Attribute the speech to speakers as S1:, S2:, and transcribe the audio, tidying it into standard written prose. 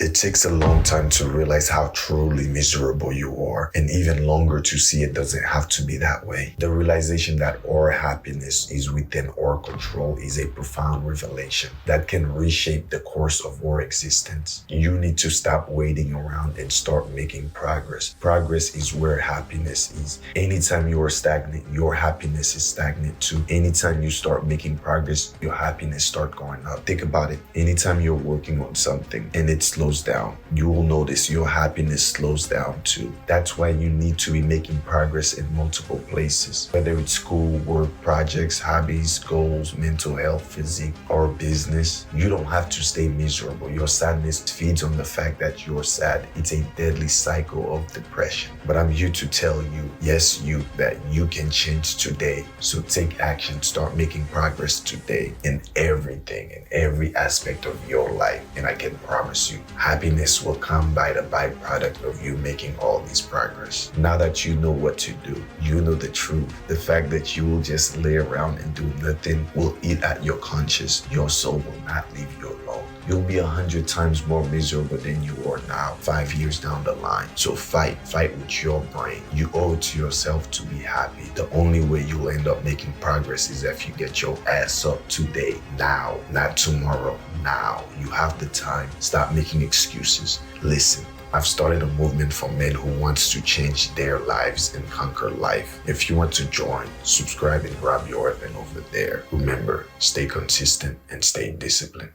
S1: It takes a long time to realize how truly miserable you are, and even longer to see it doesn't have to be that way. The realization that our happiness is within our control is a profound revelation that can reshape the course of our existence. You need to stop waiting around and start making progress. Progress is where happiness is. Anytime you are stagnant, your happiness is stagnant too. Anytime you start making progress, your happiness starts going up. Think about it. Anytime you're working on something and it slows down, you will notice your happiness slows down too. That's why you need to be making progress in multiple places, whether it's school, work, projects, hobbies, goals, mental health, physique, or business. You don't have to stay miserable. Your sadness feeds on the fact that you're sad. It's a deadly cycle of depression. But I'm here to tell you, yes, you, that you can change today. So take action, start making progress today in everything, in every aspect of your life. And I can promise you, happiness will come by the byproduct of you making all this progress. Now that you know what to do, you know the truth. The fact that you will just lay around and do nothing will eat at your conscience. Your soul will not leave you alone. You'll be 100 times more miserable than you are now, 5 years down the line. So fight with your brain. You owe it to yourself to be happy. The only way you'll end up making progress is if you get your ass up today, now, not tomorrow, now. You have the time. Stop making excuses. Listen. I've started a movement for men who wants to change their lives and conquer life. If you want to join, subscribe and grab your weapon over there. Remember, stay consistent and stay disciplined.